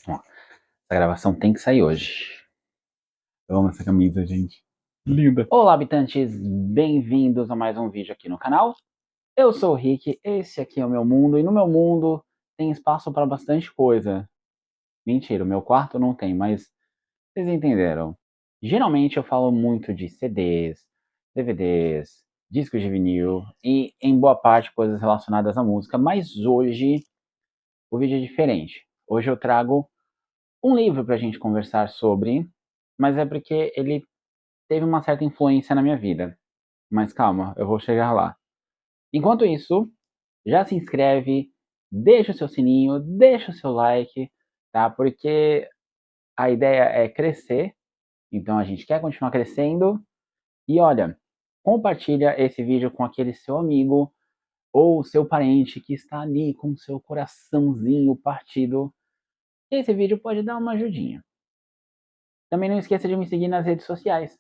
Ó, essa gravação tem que sair hoje. Eu amo essa camisa, gente. Linda. Olá, habitantes. Bem-vindos a mais um vídeo aqui no canal. Eu sou o Rick, esse aqui é o meu mundo, e no meu mundo tem espaço para bastante coisa. Mentira, o meu quarto não tem, mas vocês entenderam. Geralmente eu falo muito de CDs, DVDs, discos de vinil e, em boa parte, coisas relacionadas à música, mas hoje o vídeo é diferente. Hoje eu trago um livro para a gente conversar sobre, mas é porque ele teve uma certa influência na minha vida. Mas calma, eu vou chegar lá. Enquanto isso, já se inscreve, deixa o seu sininho, deixa o seu like, tá? Porque a ideia é crescer, então a gente quer continuar crescendo. E olha, compartilha esse vídeo com aquele seu amigo ou seu parente que está ali com seu coraçãozinho partido. Esse vídeo pode dar uma ajudinha. Também não esqueça de me seguir nas redes sociais,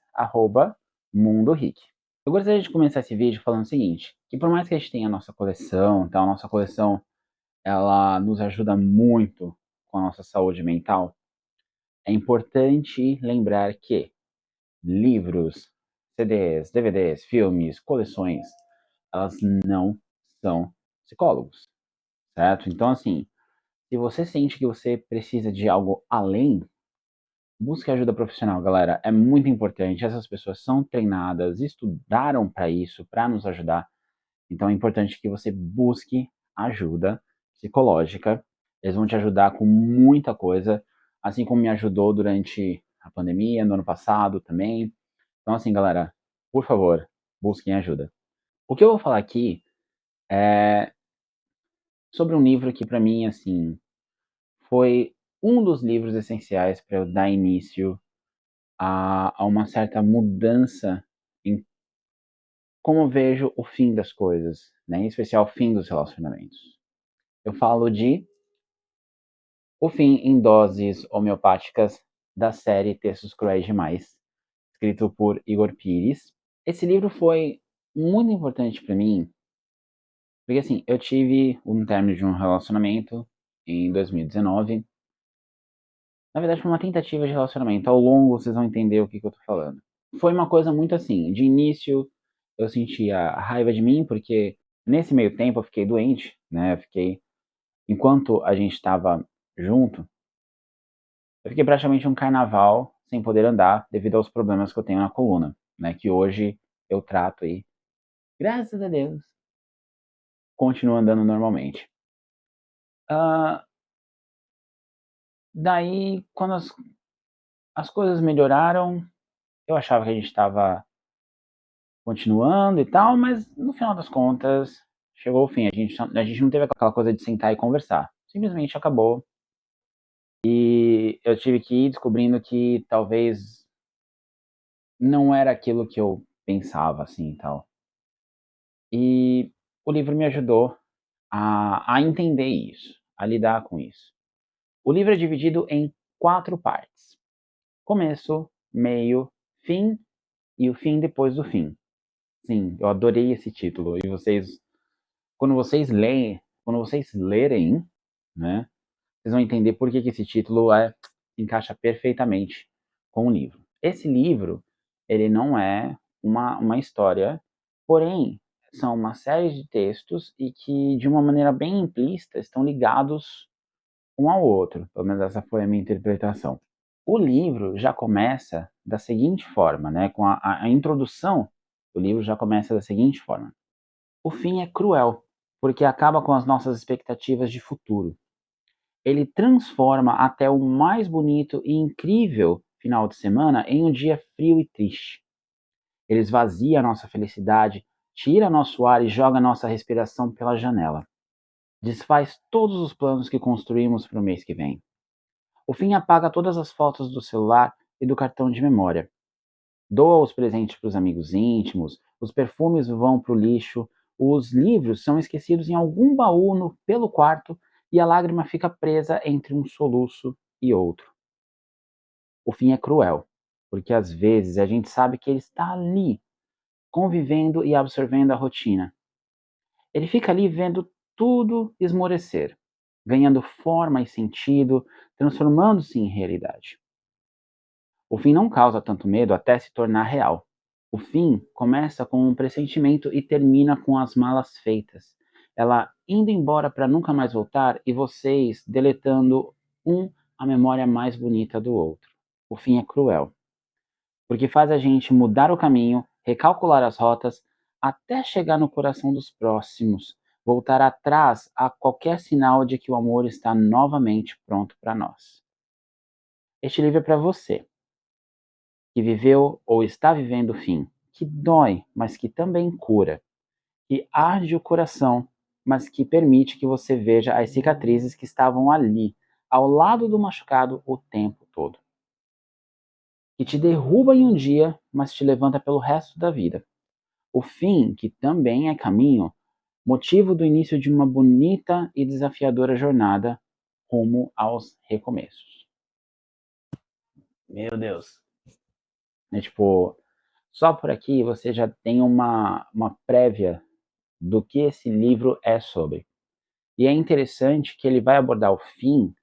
@MundoRick. Eu gostaria de começar esse vídeo falando o seguinte, que por mais que a gente tenha a nossa coleção, tá? A nossa coleção, ela nos ajuda muito com a nossa saúde mental, é importante lembrar que livros, CDs, DVDs, filmes, coleções, elas não são psicólogos, certo? Então, assim, se você sente que você precisa de algo além, busque ajuda profissional, galera. É muito importante. Essas pessoas são treinadas, estudaram para isso, para nos ajudar. Então é importante que você busque ajuda psicológica. Eles vão te ajudar com muita coisa, assim como me ajudou durante a pandemia, no ano passado também. Então, assim, galera, por favor, busquem ajuda. O que eu vou falar aqui é sobre um livro que, para mim, assim, foi um dos livros essenciais para eu dar início a uma certa mudança em como eu vejo o fim das coisas, né? Em especial o fim dos relacionamentos. Eu falo de O Fim em Doses Homeopáticas, da série Textos Cruéis Demais, escrito por Igor Pires. Esse livro foi muito importante para mim, porque assim, eu tive um término de um relacionamento em 2019. Na verdade, foi uma tentativa de relacionamento. Ao longo, vocês vão entender o que eu tô falando. Foi uma coisa muito assim, de início eu sentia raiva de mim, porque nesse meio tempo eu fiquei doente, né? Enquanto a gente estava junto, eu fiquei praticamente um carnaval sem poder andar devido aos problemas que eu tenho na coluna, né? Que hoje eu trato aí, graças a Deus, continuo andando normalmente. Ah, daí, quando as coisas melhoraram, eu achava que a gente estava continuando e tal, mas no final das contas, chegou o fim. A gente não teve aquela coisa de sentar e conversar. Simplesmente acabou. E eu tive que ir descobrindo que talvez não era aquilo que eu pensava, assim, e tal. E o livro me ajudou a entender isso, a lidar com isso. O livro é dividido em 4 partes: começo, meio, fim e o fim depois do fim. Sim, eu adorei esse título. E quando vocês lerem, né, vocês vão entender por que esse título encaixa perfeitamente com o livro. Esse livro, ele não é uma história, porém, são uma série de textos e que, de uma maneira bem implícita, estão ligados um ao outro. Pelo menos essa foi a minha interpretação. O livro já começa da seguinte forma, né? Com a introdução do livro já começa da seguinte forma: o fim é cruel, porque acaba com as nossas expectativas de futuro. Ele transforma até o mais bonito e incrível final de semana em um dia frio e triste. Ele esvazia a nossa felicidade, tira nosso ar e joga nossa respiração pela janela. Desfaz todos os planos que construímos para o mês que vem. O fim apaga todas as fotos do celular e do cartão de memória. Doa os presentes para os amigos íntimos, os perfumes vão para o lixo, os livros são esquecidos em algum baú pelo quarto e a lágrima fica presa entre um soluço e outro. O fim é cruel, porque às vezes a gente sabe que ele está ali, convivendo e absorvendo a rotina. Ele fica ali vendo tudo esmorecer, ganhando forma e sentido, transformando-se em realidade. O fim não causa tanto medo até se tornar real. O fim começa com um pressentimento e termina com as malas feitas. Ela indo embora para nunca mais voltar e vocês deletando a memória mais bonita do outro. O fim é cruel, porque faz a gente mudar o caminho, recalcular as rotas, até chegar no coração dos próximos, voltar atrás a qualquer sinal de que o amor está novamente pronto para nós. Este livro é para você, que viveu ou está vivendo o fim, que dói, mas que também cura, que arde o coração, mas que permite que você veja as cicatrizes que estavam ali, ao lado do machucado o tempo todo. Que te derruba em um dia, mas te levanta pelo resto da vida. O fim, que também é caminho, motivo do início de uma bonita e desafiadora jornada rumo aos recomeços. Meu Deus. É tipo, só por aqui você já tem uma prévia do que esse livro é sobre. E é interessante que ele vai abordar o fim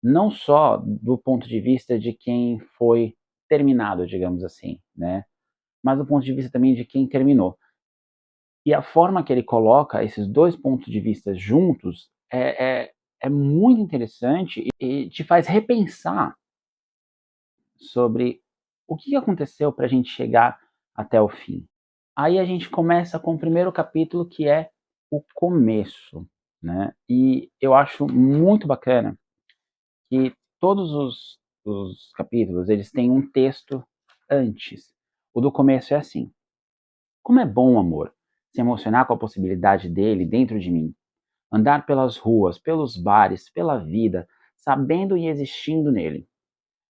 não só do ponto de vista de quem foi terminado, digamos assim, né? Mas do ponto de vista também de quem terminou. E a forma que ele coloca esses dois pontos de vista juntos é muito interessante e te faz repensar sobre o que aconteceu para a gente chegar até o fim. Aí a gente começa com o primeiro capítulo, que é o começo, né? E eu acho muito bacana que todos os capítulos, eles têm um texto antes. O do começo é assim: como é bom o amor, se emocionar com a possibilidade dele dentro de mim, andar pelas ruas, pelos bares, pela vida, sabendo e existindo nele,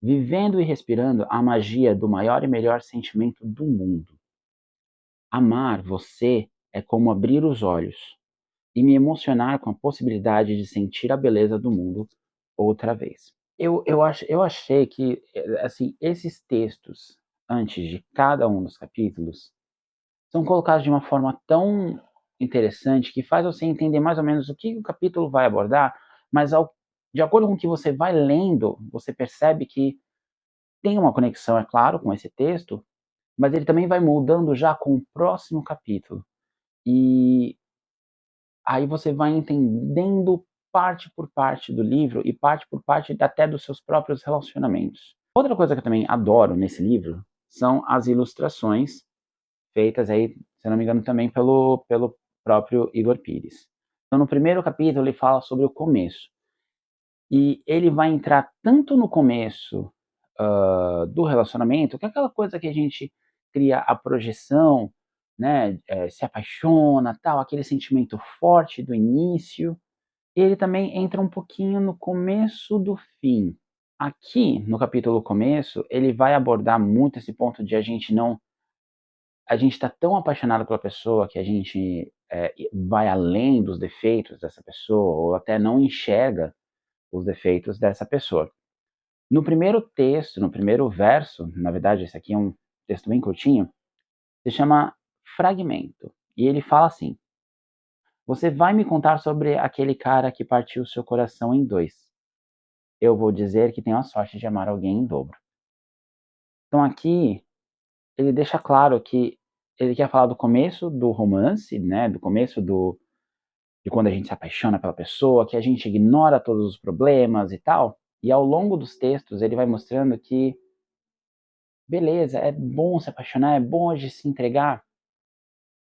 vivendo e respirando a magia do maior e melhor sentimento do mundo. Amar você é como abrir os olhos e me emocionar com a possibilidade de sentir a beleza do mundo outra vez. Eu achei que, assim, esses textos, antes de cada um dos capítulos, são colocados de uma forma tão interessante que faz você entender mais ou menos o que o capítulo vai abordar, mas de acordo com o que você vai lendo, você percebe que tem uma conexão, é claro, com esse texto, mas ele também vai moldando já com o próximo capítulo. E aí você vai entendendo parte por parte do livro e parte por parte até dos seus próprios relacionamentos. Outra coisa que eu também adoro nesse livro são as ilustrações feitas aí, se não me engano, também pelo próprio Igor Pires. Então, no primeiro capítulo, ele fala sobre o começo. E ele vai entrar tanto no começo do relacionamento, que é aquela coisa que a gente cria a projeção, né, se apaixona, tal, aquele sentimento forte do início. Ele também entra um pouquinho no começo do fim. Aqui, no capítulo começo, ele vai abordar muito esse ponto de a gente está tão apaixonado pela pessoa que a gente vai além dos defeitos dessa pessoa, ou até não enxerga os defeitos dessa pessoa. No primeiro texto, no primeiro verso, na verdade esse aqui é um texto bem curtinho, se chama Fragmento. E ele fala assim: você vai me contar sobre aquele cara que partiu seu coração em dois. Eu vou dizer que tenho a sorte de amar alguém em dobro. Então aqui ele deixa claro que ele quer falar do começo do romance, né, do começo de quando a gente se apaixona pela pessoa, que a gente ignora todos os problemas e tal. E ao longo dos textos ele vai mostrando que, beleza, é bom se apaixonar, é bom a gente se entregar,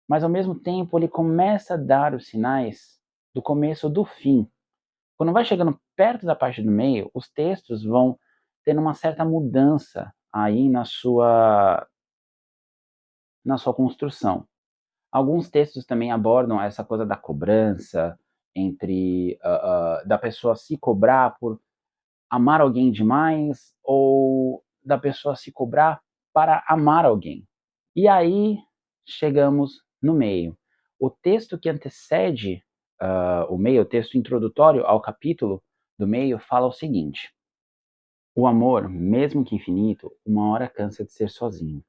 mas ao mesmo tempo ele começa a dar os sinais do começo do fim. Quando vai chegando perto da parte do meio, os textos vão tendo uma certa mudança aí na sua construção. Alguns textos também abordam essa coisa da cobrança, da pessoa se cobrar por amar alguém demais ou da pessoa se cobrar para amar alguém. E aí chegamos no meio. O texto que antecede o meio, o texto introdutório ao capítulo do meio, fala o seguinte: o amor, mesmo que infinito, uma hora cansa de ser sozinho.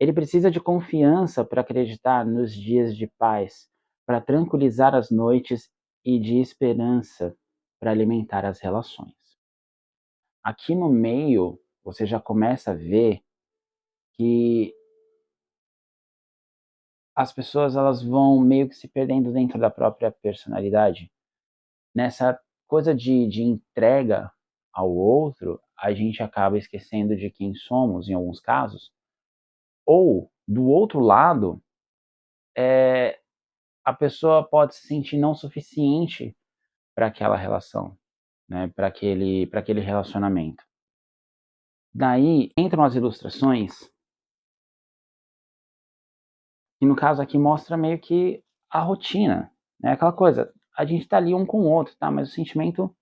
Ele precisa de confiança para acreditar nos dias de paz, para tranquilizar as noites e de esperança para alimentar as relações. Aqui no meio, você já começa a ver que as pessoas elas vão meio que se perdendo dentro da própria personalidade. Nessa coisa de entrega ao outro, a gente acaba esquecendo de quem somos em alguns casos. Ou, do outro lado, a pessoa pode se sentir não suficiente para aquela relação, né? Para aquele relacionamento. Daí entram as ilustrações, que no caso aqui mostra meio que a rotina, né? Aquela coisa, a gente tá ali um com o outro, tá? Mas o sentimento,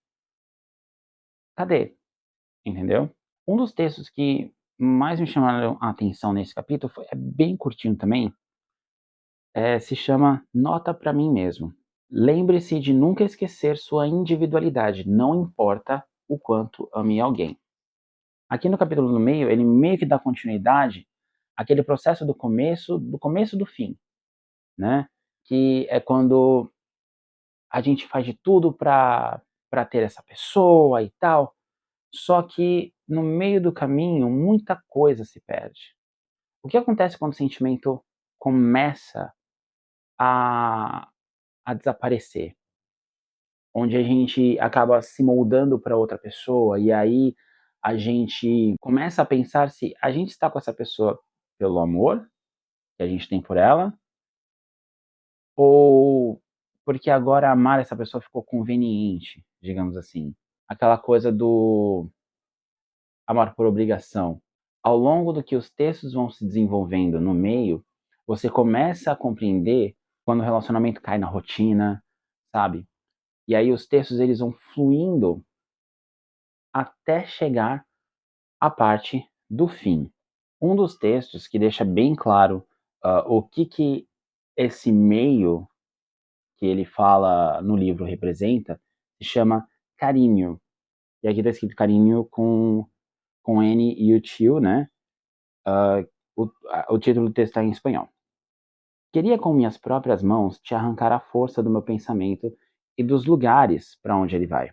cadê? Entendeu? Um dos textos que mais me chamaram a atenção nesse capítulo é bem curtinho também, se chama Nota para mim mesmo. Lembre-se de nunca esquecer sua individualidade, não importa o quanto ame alguém. Aqui no capítulo no meio, ele meio que dá continuidade àquele processo do começo do fim, né? Que é quando a gente faz de tudo para ter essa pessoa e tal, só que no meio do caminho muita coisa se perde. O que acontece quando o sentimento começa a, a desaparecer? Onde a gente acaba se moldando para outra pessoa e aí a gente começa a pensar se a gente está com essa pessoa pelo amor que a gente tem por ela ou porque agora amar essa pessoa ficou conveniente, digamos assim. Aquela coisa do amar por obrigação. Ao longo do que os textos vão se desenvolvendo no meio, você começa a compreender quando o relacionamento cai na rotina, sabe? E aí os textos eles vão fluindo até chegar à parte do fim. Um dos textos que deixa bem claro o que esse meio que ele fala no livro representa se chama carinho. E aqui está escrito carinho com N e o tio, né? O título do texto está em espanhol. Queria com minhas próprias mãos te arrancar a força do meu pensamento e dos lugares para onde ele vai.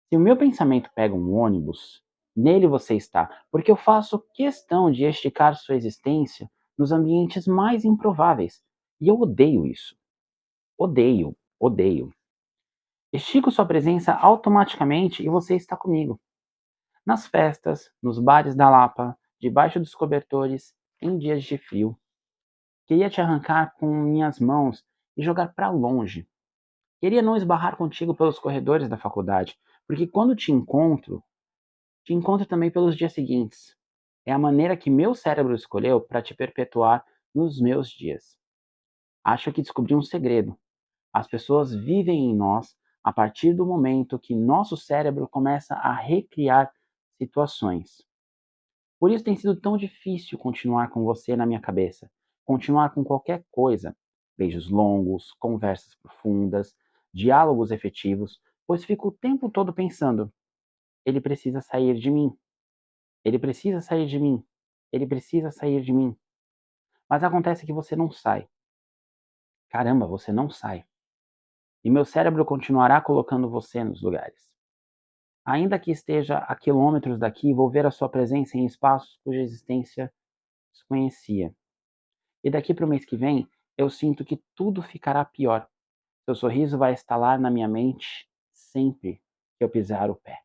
Se o meu pensamento pega um ônibus, nele você está, porque eu faço questão de esticar sua existência nos ambientes mais improváveis. E eu odeio isso. Odeio, odeio. Estico sua presença automaticamente e você está comigo. Nas festas, nos bares da Lapa, debaixo dos cobertores, em dias de frio. Queria te arrancar com minhas mãos e jogar para longe. Queria não esbarrar contigo pelos corredores da faculdade, porque quando te encontro também pelos dias seguintes. É a maneira que meu cérebro escolheu para te perpetuar nos meus dias. Acho que descobri um segredo. As pessoas vivem em nós a partir do momento que nosso cérebro começa a recriar situações. Por isso tem sido tão difícil continuar com você na minha cabeça. Continuar com qualquer coisa. Beijos longos, conversas profundas, diálogos efetivos, pois fico o tempo todo pensando: ele precisa sair de mim. Ele precisa sair de mim. Ele precisa sair de mim. Mas acontece que você não sai. Caramba, você não sai. E meu cérebro continuará colocando você nos lugares. Ainda que esteja a quilômetros daqui, vou ver a sua presença em espaços cuja existência desconhecia. E daqui para o mês que vem, eu sinto que tudo ficará pior. Seu sorriso vai estalar na minha mente sempre que eu pisar o pé.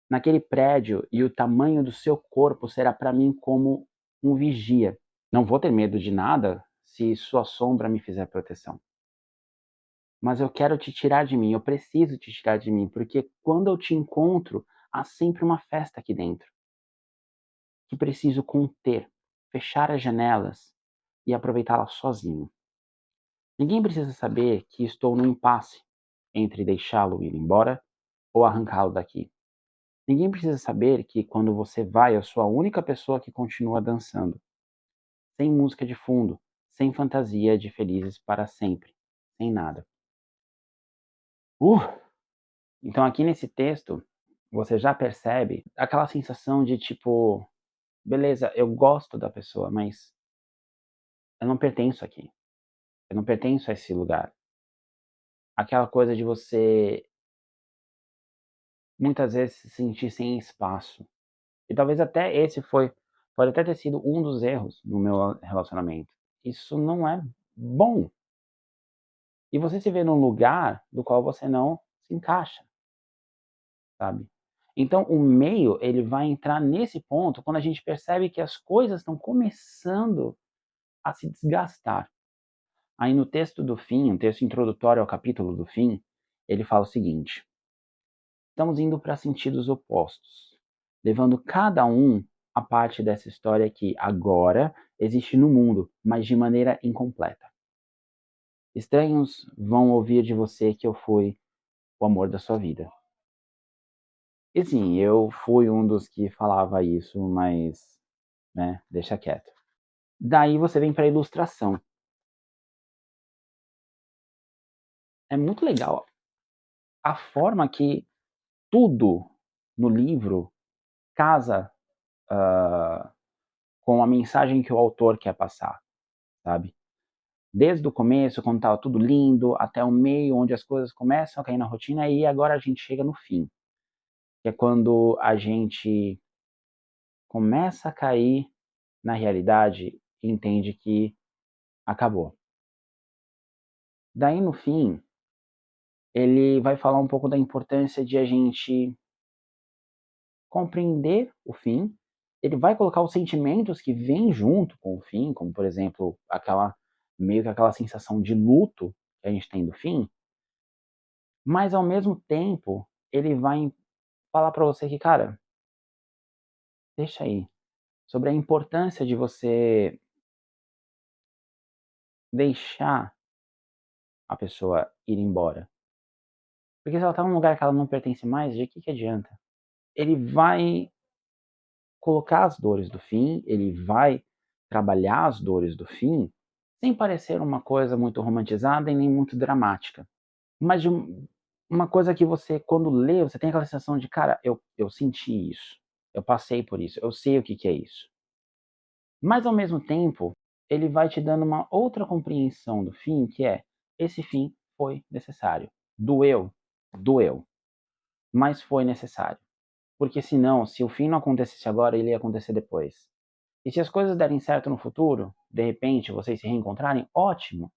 Naquele prédio e o tamanho do seu corpo será para mim como um vigia. Não vou ter medo de nada se sua sombra me fizer proteção. Mas eu quero te tirar de mim, eu preciso te tirar de mim, porque quando eu te encontro, há sempre uma festa aqui dentro, que preciso conter, fechar as janelas e aproveitá-la sozinho. Ninguém precisa saber que estou num impasse entre deixá-lo ir embora ou arrancá-lo daqui. Ninguém precisa saber que quando você vai, eu sou a única pessoa que continua dançando, sem música de fundo, sem fantasia de felizes para sempre, sem nada. Uh! Então aqui nesse texto, você já percebe aquela sensação de tipo, beleza, eu gosto da pessoa, mas eu não pertenço aqui. Eu não pertenço a esse lugar. aquela coisa de você muitas vezes se sentir sem espaço. E talvez até esse pode até ter sido um dos erros no meu relacionamento. Isso não é bom. E você se vê num lugar do qual você não se encaixa, sabe. Então o meio, ele vai entrar nesse ponto quando a gente percebe que as coisas estão começando a se desgastar. Aí no texto do fim, um texto introdutório ao capítulo do fim, ele fala o seguinte: "Estamos indo para sentidos opostos, levando cada um a parte dessa história que agora existe no mundo, mas de maneira incompleta. Estranhos vão ouvir de você que eu fui o amor da sua vida." E sim, eu fui um dos que falava isso, mas, né, deixa quieto. Daí você vem para a ilustração. É muito legal a forma que tudo no livro casa, com a mensagem que o autor quer passar, sabe. Desde o começo, quando estava tudo lindo, até o meio, onde as coisas começam a cair na rotina, e agora a gente chega no fim, que é quando a gente começa a cair na realidade e entende que acabou. Daí no fim, ele vai falar um pouco da importância de a gente compreender o fim, ele vai colocar os sentimentos que vêm junto com o fim, como por exemplo, aquela meio que aquela sensação de luto que a gente tem do fim, mas ao mesmo tempo, ele vai falar pra você que: "Cara, deixa aí", sobre a importância de você deixar a pessoa ir embora. Porque se ela tá num lugar que ela não pertence mais, de que adianta? Ele vai colocar as dores do fim, ele vai trabalhar as dores do fim, sem parecer uma coisa muito romantizada e nem muito dramática, mas de uma coisa que você quando lê, você tem aquela sensação de: "Cara, eu senti isso, eu passei por isso, eu sei o que que é isso." Mas ao mesmo tempo, ele vai te dando uma outra compreensão do fim, que é: esse fim foi necessário. Doeu? Doeu, mas foi necessário. Porque senão, se o fim não acontecesse agora, ele ia acontecer depois. E se as coisas derem certo no futuro, de repente vocês se reencontrarem, ótimo.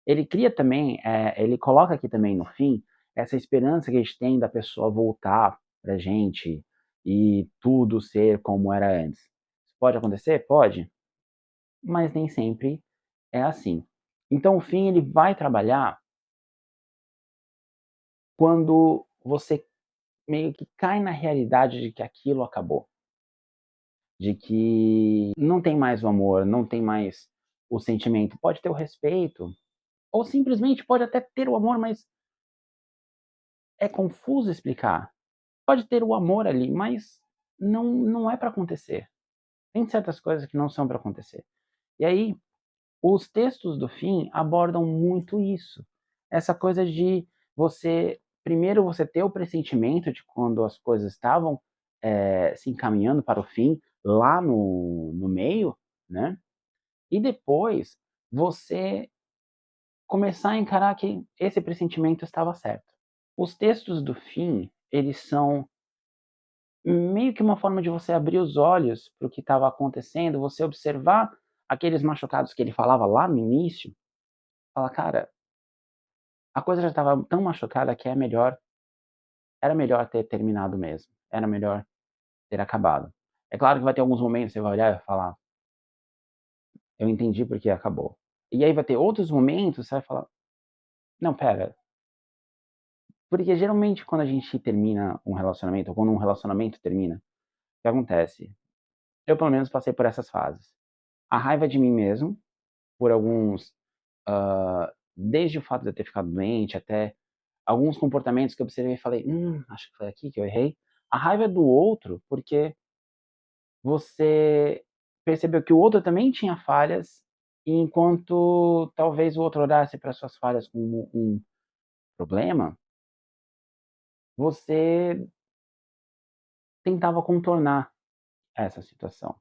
Ele cria também, ele coloca aqui também no fim, essa esperança que a gente tem da pessoa voltar pra gente e tudo ser como era antes. Pode acontecer? Pode, mas nem sempre é assim. Então o fim ele vai trabalhar quando você meio que cai na realidade de que aquilo acabou, de que não tem mais o amor, não tem mais o sentimento. Pode ter o respeito, ou simplesmente pode até ter o amor, mas é confuso explicar. Pode ter o amor ali, mas não é para acontecer. Tem certas coisas que não são para acontecer. E aí, os textos do fim abordam muito isso. Essa coisa de você primeiro você ter o pressentimento de quando as coisas estavam, se encaminhando para o fim, lá no meio, né, e depois você começar a encarar que esse pressentimento estava certo. Os textos do fim, eles são meio que uma forma de você abrir os olhos para o que estava acontecendo, você observar aqueles machucados que ele falava lá no início, falar: "Cara, a coisa já estava tão machucada que era melhor ter terminado mesmo, era melhor ter acabado." É claro que vai ter alguns momentos que você vai olhar e vai falar: "Eu entendi porque acabou." E aí vai ter outros momentos, você vai falar: "Não, espera." Porque geralmente quando a gente termina um relacionamento, ou quando um relacionamento termina, o que acontece? Eu pelo menos passei por essas fases. A raiva de mim mesmo, por alguns, desde o fato de eu ter ficado doente, até alguns comportamentos que eu observei e falei: acho que foi aqui que eu errei." A raiva é do outro, porque você percebeu que o outro também tinha falhas, e enquanto talvez o outro olhasse para suas falhas como um problema, você tentava contornar essa situação.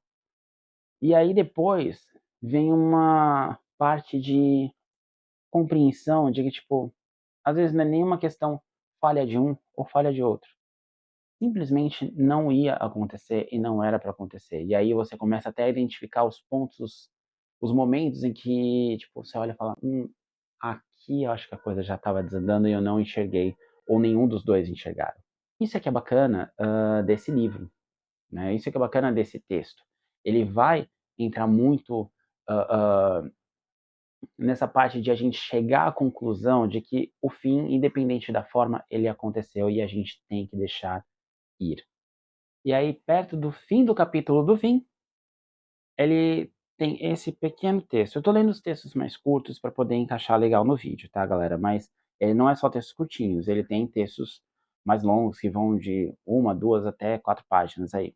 E aí depois vem uma parte de compreensão de que, tipo, às vezes não é nenhuma questão falha de um ou falha de outro. Simplesmente não ia acontecer e não era para acontecer. E aí você começa até a identificar os pontos, os momentos em que, tipo, você olha e fala, aqui eu acho que a coisa já estava desandando e eu não enxerguei, ou nenhum dos dois enxergaram. Isso é que é bacana desse livro, né? Isso é que é bacana desse texto. Ele vai entrar muito nessa parte de a gente chegar à conclusão de que o fim, independente da forma, ele aconteceu e a gente tem que deixar ir. E aí, perto do fim do capítulo do fim, ele tem esse pequeno texto. Eu tô lendo os textos mais curtos para poder encaixar legal no vídeo, tá, galera? Mas ele não é só textos curtinhos, ele tem textos mais longos que vão de 1, 2 até 4 páginas aí.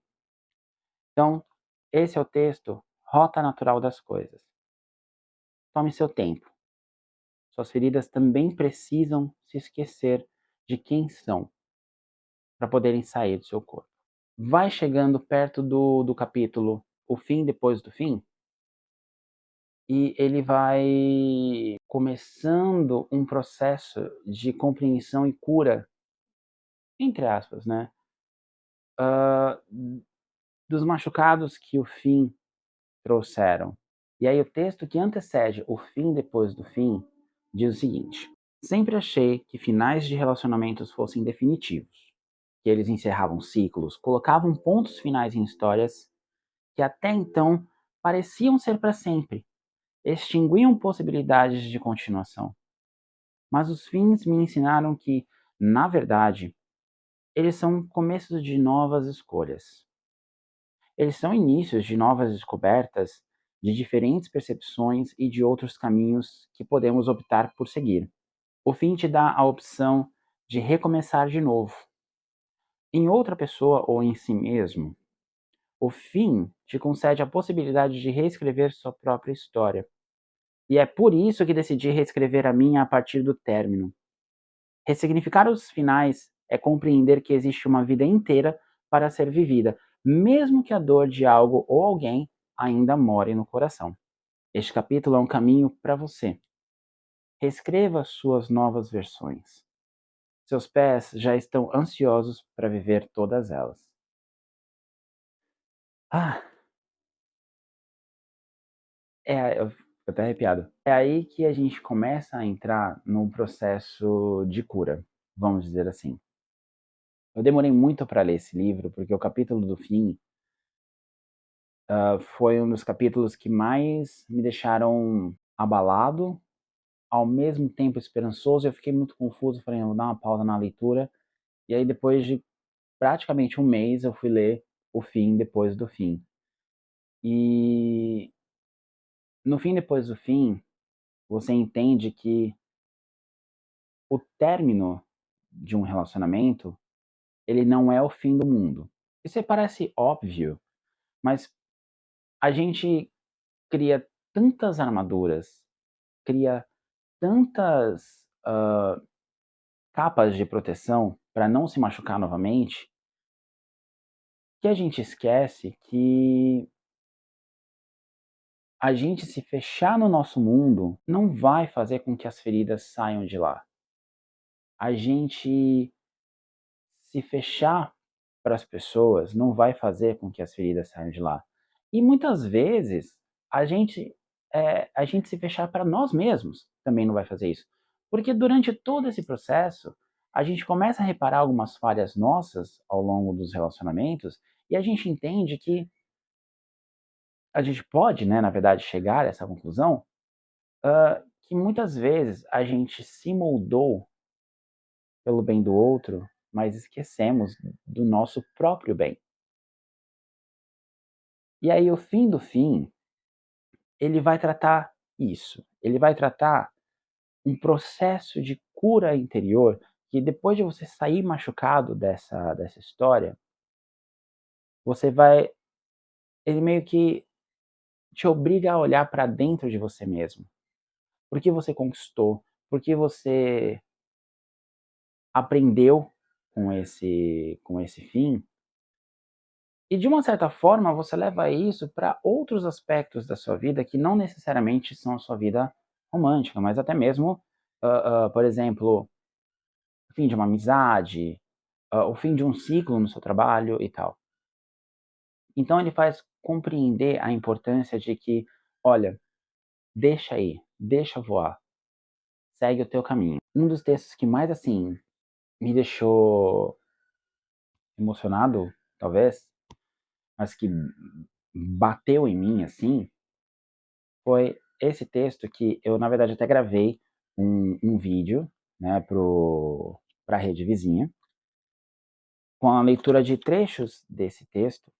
Então, esse é o texto Rota Natural das Coisas. Tome seu tempo. Suas feridas também precisam se esquecer de quem são para poderem sair do seu corpo. Vai chegando perto do capítulo O Fim Depois do Fim, e ele vai começando um processo de compreensão e cura, entre aspas, né? ah, dos machucados que o fim trouxeram. E aí o texto que antecede O Fim Depois do Fim diz o seguinte: sempre achei que finais de relacionamentos fossem definitivos, que eles encerravam ciclos, colocavam pontos finais em histórias que até então pareciam ser para sempre, extinguiam possibilidades de continuação. Mas os fins me ensinaram que, na verdade, eles são começos de novas escolhas. Eles são inícios de novas descobertas, de diferentes percepções e de outros caminhos que podemos optar por seguir. O fim te dá a opção de recomeçar de novo, em outra pessoa ou em si mesmo. O fim te concede a possibilidade de reescrever sua própria história. E é por isso que decidi reescrever a minha a partir do término. Ressignificar os finais é compreender que existe uma vida inteira para ser vivida, mesmo que a dor de algo ou alguém ainda more no coração. Este capítulo é um caminho para você. Reescreva suas novas versões. Seus pés já estão ansiosos para viver todas elas. Ah, eu fico até arrepiado. É aí que a gente começa a entrar num processo de cura, vamos dizer assim. Eu demorei muito para ler esse livro, porque o capítulo do fim foi um dos capítulos que mais me deixaram abalado, ao mesmo tempo esperançoso. Eu fiquei muito confuso, falei, vou dar uma pausa na leitura. E aí, depois de praticamente um mês, eu fui ler O Fim Depois do Fim. E no Fim Depois do Fim, você entende que o término de um relacionamento, ele não é o fim do mundo. Isso aí parece óbvio, mas a gente cria tantas armaduras, cria tantas capas de proteção para não se machucar novamente, que a gente esquece que a gente se fechar no nosso mundo não vai fazer com que as feridas saiam de lá. A gente se fechar para as pessoas não vai fazer com que as feridas saiam de lá. E muitas vezes a gente, a gente se fechar para nós mesmos também não vai fazer isso. Porque durante todo esse processo, a gente começa a reparar algumas falhas nossas ao longo dos relacionamentos e a gente entende que a gente pode, né, na verdade, chegar a essa conclusão, que muitas vezes a gente se moldou pelo bem do outro, mas esquecemos do nosso próprio bem. E aí o fim do fim, ele vai tratar isso. Ele vai tratar um processo de cura interior que depois de você sair machucado dessa história, você vai, ele meio que te obriga a olhar para dentro de você mesmo. Por que você conquistou? Por que você aprendeu com esse fim? E de uma certa forma, você leva isso para outros aspectos da sua vida que não necessariamente são a sua vida romântica, mas até mesmo, por exemplo, fim de uma amizade, o fim de um ciclo no seu trabalho e tal. Então ele faz compreender a importância de que, olha, deixa aí, deixa voar, segue o teu caminho. Um dos textos que mais, assim, me deixou emocionado, talvez, mas que bateu em mim, assim, foi esse texto que eu, na verdade, até gravei um vídeo, né, pra rede vizinha, com a leitura de trechos desse texto,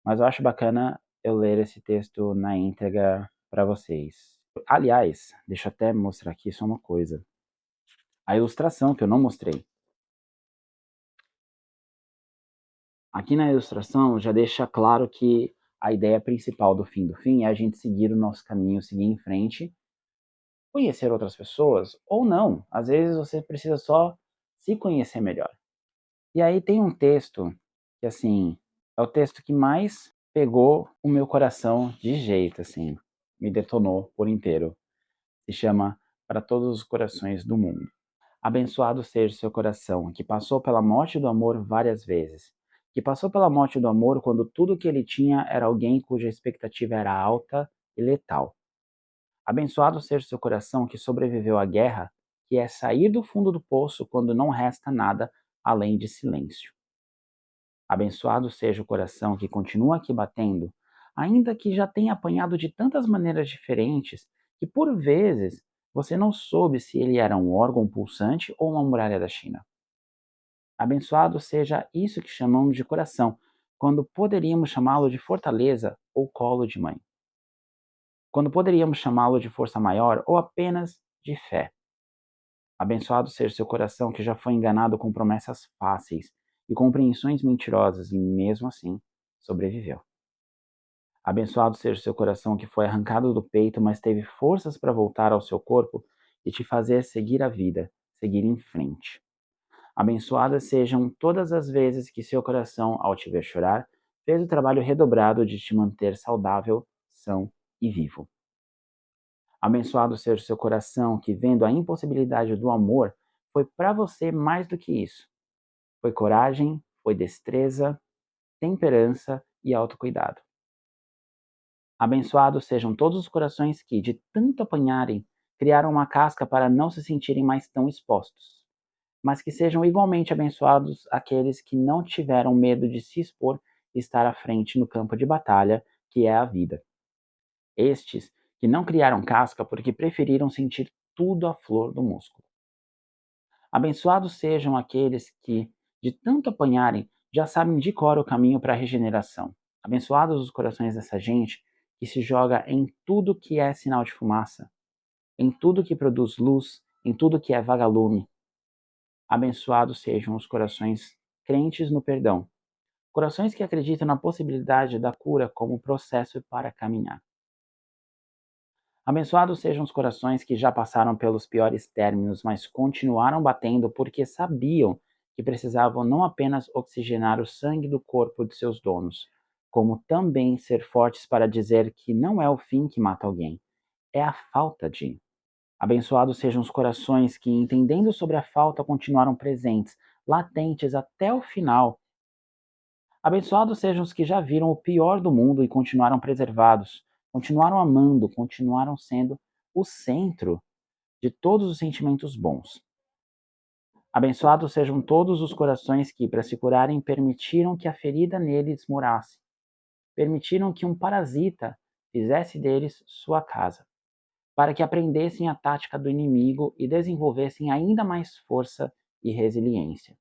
mas eu acho bacana eu ler esse texto na íntegra para vocês. Aliás, deixa eu até mostrar aqui só uma coisa. A ilustração que eu não mostrei. Aqui na ilustração já deixa claro que a ideia principal do fim do fim é a gente seguir o nosso caminho, seguir em frente, conhecer outras pessoas ou não. Às vezes você precisa só se conhecer melhor. E aí tem um texto que, assim, é o texto que mais pegou o meu coração de jeito, assim, me detonou por inteiro. Se chama Para Todos os Corações do Mundo. Abençoado seja o seu coração, que passou pela morte do amor várias vezes, que passou pela morte do amor quando tudo que ele tinha era alguém cuja expectativa era alta e letal. Abençoado seja o seu coração que sobreviveu à guerra, que é sair do fundo do poço quando não resta nada além de silêncio. Abençoado seja o coração que continua aqui batendo, ainda que já tenha apanhado de tantas maneiras diferentes que por vezes você não soube se ele era um órgão pulsante ou uma muralha da China. Abençoado seja isso que chamamos de coração, quando poderíamos chamá-lo de fortaleza ou colo de mãe. Quando poderíamos chamá-lo de força maior ou apenas de fé. Abençoado seja seu coração que já foi enganado com promessas fáceis e compreensões mentirosas e mesmo assim sobreviveu. Abençoado seja seu coração que foi arrancado do peito, mas teve forças para voltar ao seu corpo e te fazer seguir a vida, seguir em frente. Abençoadas sejam todas as vezes que seu coração, ao te ver chorar, fez o trabalho redobrado de te manter saudável, são e vivo. Abençoado seja o seu coração que, vendo a impossibilidade do amor, foi para você mais do que isso. Foi coragem, foi destreza, temperança e autocuidado. Abençoados sejam todos os corações que, de tanto apanharem, criaram uma casca para não se sentirem mais tão expostos. Mas que sejam igualmente abençoados aqueles que não tiveram medo de se expor e estar à frente no campo de batalha, que é a vida. Estes que não criaram casca porque preferiram sentir tudo à flor do músculo. Abençoados sejam aqueles que, de tanto apanharem, já sabem de cor o caminho para a regeneração. Abençoados os corações dessa gente que se joga em tudo que é sinal de fumaça, em tudo que produz luz, em tudo que é vagalume. Abençoados sejam os corações crentes no perdão, corações que acreditam na possibilidade da cura como processo para caminhar. Abençoados sejam os corações que já passaram pelos piores términos, mas continuaram batendo porque sabiam que precisavam não apenas oxigenar o sangue do corpo de seus donos, como também ser fortes para dizer que não é o fim que mata alguém, é a falta de. Abençoados sejam os corações que, entendendo sobre a falta, continuaram presentes, latentes até o final. Abençoados sejam os que já viram o pior do mundo e continuaram preservados, continuaram amando, continuaram sendo o centro de todos os sentimentos bons. Abençoados sejam todos os corações que, para se curarem, permitiram que a ferida neles morasse, permitiram que um parasita fizesse deles sua casa, para que aprendessem a tática do inimigo e desenvolvessem ainda mais força e resiliência.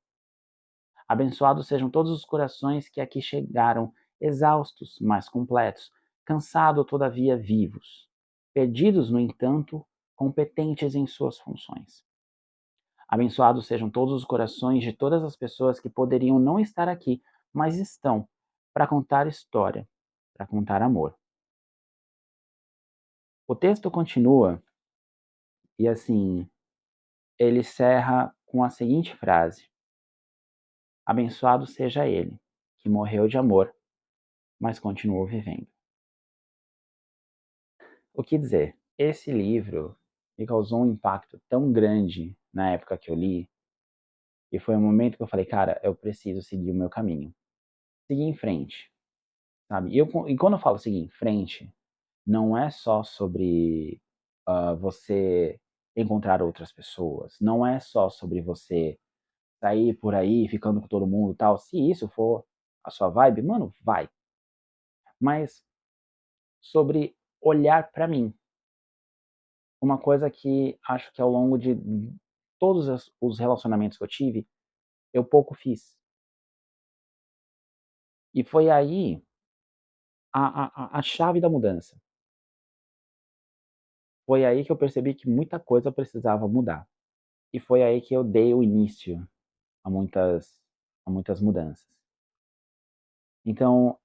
Abençoados sejam todos os corações que aqui chegaram, exaustos, mas completos, cansados, todavia vivos, perdidos, no entanto, competentes em suas funções. Abençoados sejam todos os corações de todas as pessoas que poderiam não estar aqui, mas estão, para contar história, para contar amor. O texto continua e, assim, ele encerra com a seguinte frase: Abençoado seja ele, que morreu de amor, mas continuou vivendo. O que dizer? Esse livro me causou um impacto tão grande na época que eu li, E foi um momento que eu falei, cara, eu preciso seguir o meu caminho. Seguir em frente, sabe? E quando eu falo seguir em frente, não é só sobre você encontrar outras pessoas, não é só sobre você sair por aí ficando com todo mundo e tal. Se isso for a sua vibe, mano, vai. Mas sobre olhar pra mim. Uma coisa que acho que ao longo de todos os relacionamentos que eu tive, eu pouco fiz. E foi aí a chave da mudança. Foi aí que eu percebi que muita coisa precisava mudar. E foi aí que eu dei o início a muitas mudanças. Então,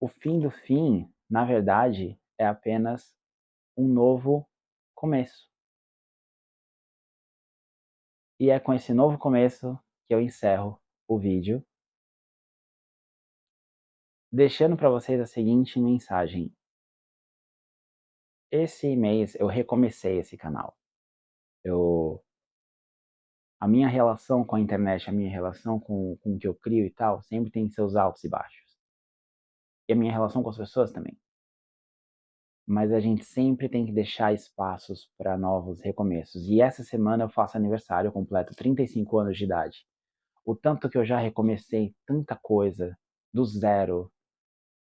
o fim do fim, na verdade, é apenas um novo começo. E é com esse novo começo que eu encerro o vídeo, deixando para vocês a seguinte mensagem: esse mês eu recomecei esse canal. Eu A minha relação com a internet, a minha relação com o que eu crio e tal, sempre tem seus altos e baixos. E a minha relação com as pessoas também. Mas a gente sempre tem que deixar espaços para novos recomeços. E essa semana eu faço aniversário, eu completo 35 anos de idade. O tanto que eu já recomecei tanta coisa do zero.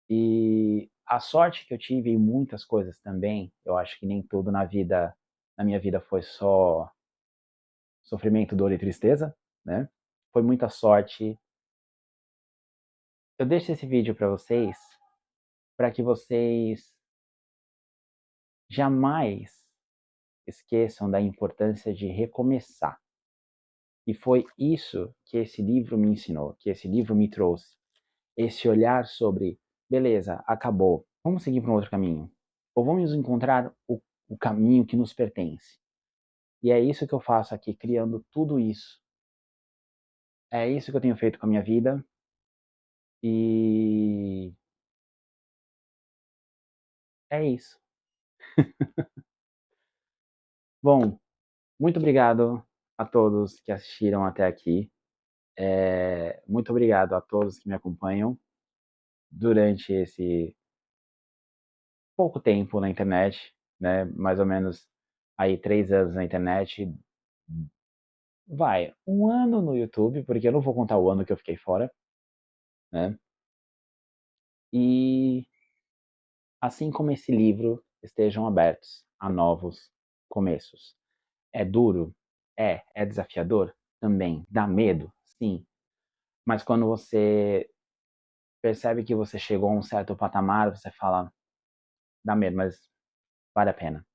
E a sorte que eu tive em muitas coisas também, eu acho que nem tudo na minha vida foi só sofrimento, dor e tristeza, né? Foi muita sorte. Eu deixo esse vídeo para que vocês jamais esqueçam da importância de recomeçar. E foi isso que esse livro me ensinou, que esse livro me trouxe. Esse olhar sobre, beleza, acabou, vamos seguir para um outro caminho. Ou vamos encontrar o caminho que nos pertence. E é isso que eu faço aqui, criando tudo isso. É isso que eu tenho feito com a minha vida. E é isso. Bom, muito obrigado a todos que assistiram até aqui. Muito obrigado a todos que me acompanham durante esse pouco tempo na internet, né? Mais ou menos aí 3 anos na internet. Vai, um ano no YouTube, porque eu não vou contar o ano que eu fiquei fora, né? E assim como esse livro, estejam abertos a novos começos. É duro? É desafiador? Também. Dá medo? Sim. Mas quando você percebe que você chegou a um certo patamar, você fala, dá medo, mas vale a pena.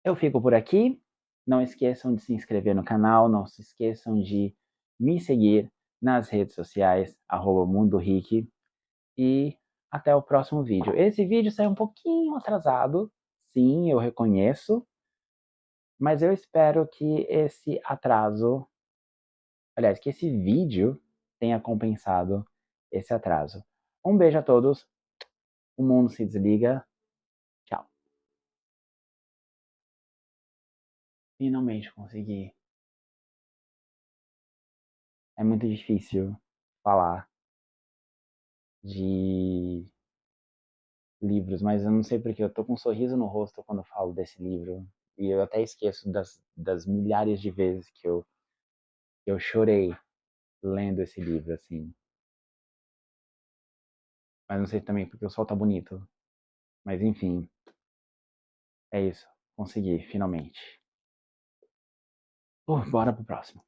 Eu fico por aqui. Não esqueçam de se inscrever no canal, não se esqueçam de me seguir nas redes sociais, @MundoRick, e até o próximo vídeo. Esse vídeo saiu um pouquinho atrasado, sim, eu reconheço, mas eu espero que esse atraso, aliás, que esse vídeo tenha compensado esse atraso. Um beijo a todos, o mundo se desliga, tchau. Finalmente consegui. É muito difícil falar de livros, mas eu não sei porque eu tô com um sorriso no rosto quando eu falo desse livro. E eu até esqueço das milhares de vezes que eu chorei lendo esse livro, assim. Mas não sei também porque o sol tá bonito. Mas enfim, é isso. Consegui, finalmente. Bora pro próximo.